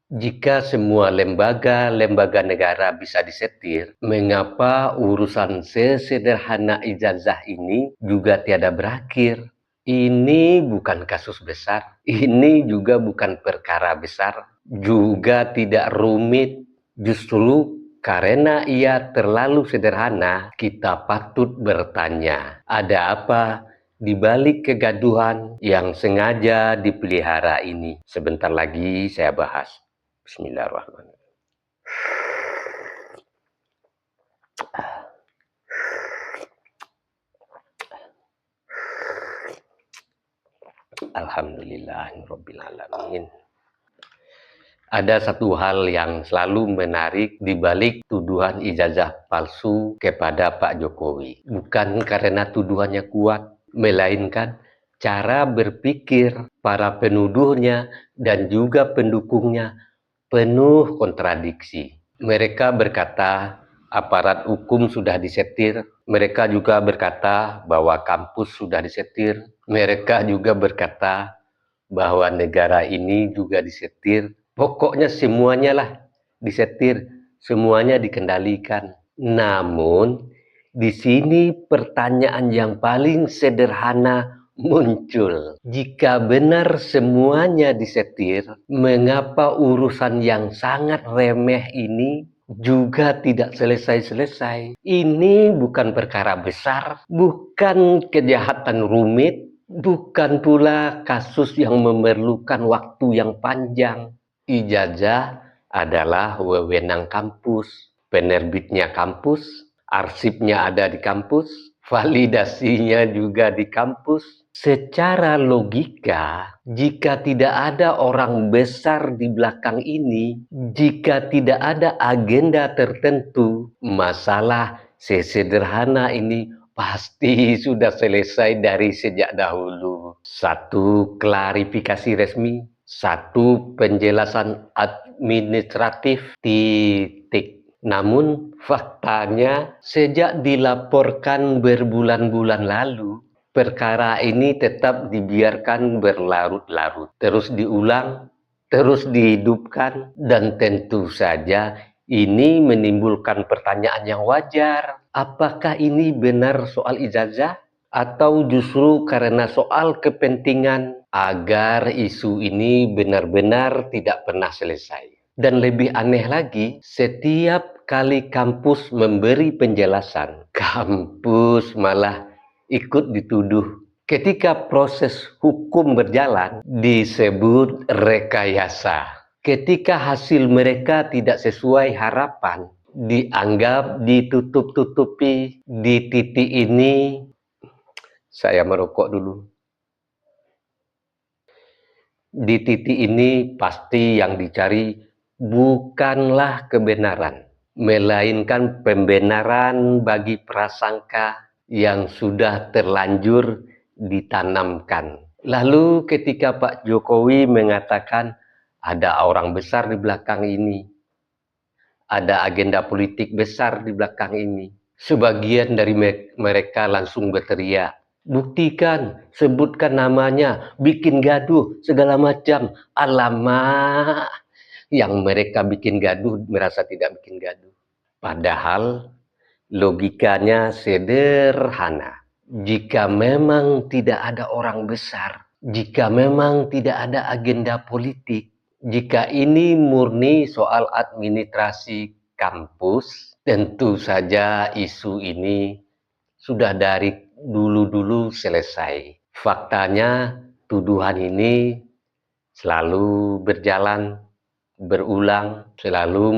Jika semua lembaga-lembaga negara bisa disetir, mengapa urusan sesederhana ijazah ini juga tiada berakhir? Ini bukan kasus besar, ini juga bukan perkara besar, juga tidak rumit. Justru karena ia terlalu sederhana, kita patut bertanya, ada apa di balik kegaduhan yang sengaja dipelihara ini? Sebentar lagi saya bahas. Bismillahirrahmanirrahim. Alhamdulillahirrabbilalamin. Ada satu hal yang selalu menarik di balik tuduhan ijazah palsu kepada Pak Jokowi. Bukan karena tuduhannya kuat, melainkan cara berpikir para penuduhnya dan juga pendukungnya penuh kontradiksi. Mereka berkata aparat hukum sudah disetir, mereka juga berkata bahwa kampus sudah disetir, mereka juga berkata bahwa negara ini juga disetir. Pokoknya semuanya lah disetir, semuanya dikendalikan. Namun di sini pertanyaan yang paling sederhana muncul. Jika benar semuanya disetir, mengapa urusan yang sangat remeh ini juga tidak selesai-selesai? Ini bukan perkara besar, bukan kejahatan rumit, bukan pula kasus yang memerlukan waktu yang panjang. Ijazah adalah wewenang kampus, penerbitnya kampus, arsipnya ada di kampus, validasinya juga di kampus. Secara logika, jika tidak ada orang besar di belakang ini, jika tidak ada agenda tertentu, masalah sesederhana ini pasti sudah selesai dari sejak dahulu. Satu klarifikasi resmi, satu penjelasan administratif, titik. Namun faktanya sejak dilaporkan berbulan-bulan lalu, perkara ini tetap dibiarkan berlarut-larut, terus diulang, terus dihidupkan, dan tentu saja ini menimbulkan pertanyaan yang wajar. Apakah ini benar soal ijazah? Atau justru karena soal kepentingan agar isu ini benar-benar tidak pernah selesai? Dan lebih aneh lagi, setiap kali kampus memberi penjelasan, kampus malah ikut dituduh. Ketika proses hukum berjalan, disebut rekayasa. Ketika hasil mereka tidak sesuai harapan, dianggap ditutup-tutupi. Di titik ini, saya merokok dulu. Di titik ini pasti yang dicari bukanlah kebenaran, melainkan pembenaran bagi prasangka yang sudah terlanjur ditanamkan. Lalu ketika Pak Jokowi mengatakan ada orang besar di belakang ini, ada agenda politik besar di belakang ini, sebagian dari mereka langsung berteriak, buktikan, sebutkan namanya, bikin gaduh, segala macam. Alamak, yang mereka bikin gaduh merasa tidak bikin gaduh. Padahal logikanya sederhana. Jika memang tidak ada orang besar, jika memang tidak ada agenda politik, jika ini murni soal administrasi kampus, tentu saja isu ini sudah dari dulu-dulu selesai. Faktanya, tuduhan ini selalu berjalan, berulang, selalu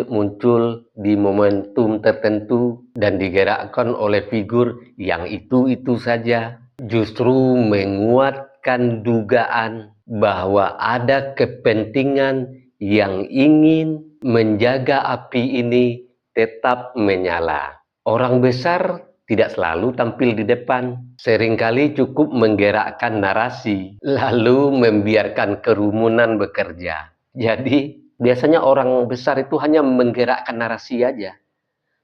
muncul di momentum tertentu dan digerakkan oleh figur yang itu-itu saja. Justru menguatkan dugaan bahwa ada kepentingan yang ingin menjaga api ini tetap menyala. Orang besar tidak selalu tampil di depan, seringkali cukup menggerakkan narasi, lalu membiarkan kerumunan bekerja. Jadi, biasanya orang besar itu hanya menggerakkan narasi aja.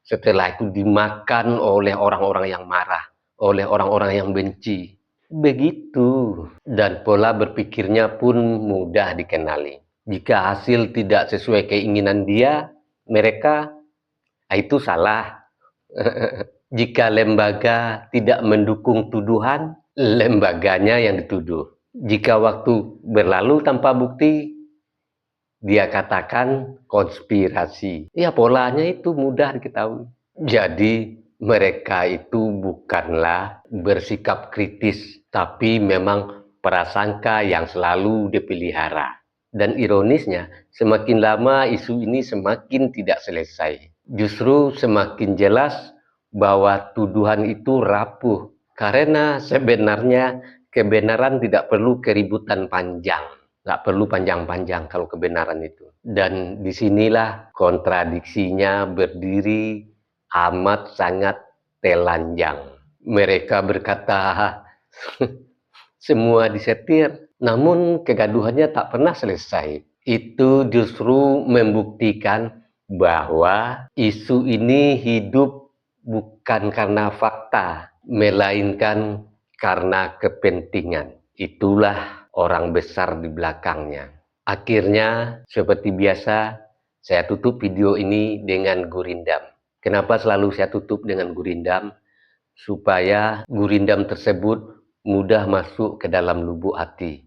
Setelah itu dimakan oleh orang-orang yang marah, oleh orang-orang yang benci. Begitu. Dan pola berpikirnya pun mudah dikenali. Jika hasil tidak sesuai keinginan mereka, itu salah. Jika lembaga tidak mendukung tuduhan, lembaganya yang dituduh. Jika waktu berlalu tanpa bukti, dia katakan konspirasi. Ya, polanya itu mudah diketahui. Jadi mereka itu bukanlah bersikap kritis, tapi memang prasangka yang selalu dipelihara. Dan ironisnya, semakin lama isu ini semakin tidak selesai. Justru semakin jelas bahwa tuduhan itu rapuh, karena sebenarnya kebenaran tidak perlu keributan panjang. Nggak perlu panjang-panjang kalau kebenaran itu. Dan disinilah kontradiksinya berdiri amat sangat telanjang. Mereka berkata semua disetir, namun kegaduhannya tak pernah selesai. Itu justru membuktikan bahwa isu ini hidup bukan karena fakta, melainkan karena kepentingan. Itulah orang besar di belakangnya. Akhirnya, seperti biasa, saya tutup video ini dengan gurindam. Kenapa selalu saya tutup dengan gurindam? Supaya gurindam tersebut mudah masuk ke dalam lubuk hati,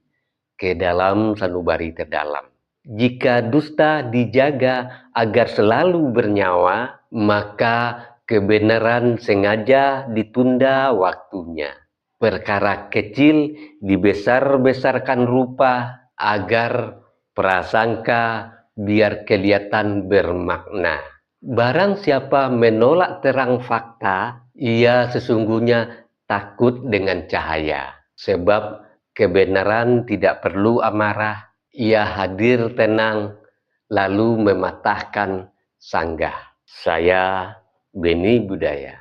ke dalam sanubari terdalam. Jika dusta dijaga agar selalu bernyawa, maka kebenaran sengaja ditunda waktunya. Perkara kecil dibesar-besarkan rupa agar prasangka biar kelihatan bermakna. Barang siapa menolak terang fakta, ia sesungguhnya takut dengan cahaya. Sebab kebenaran tidak perlu amarah, ia hadir tenang, lalu mematahkan sanggah. Saya Beni Budaya.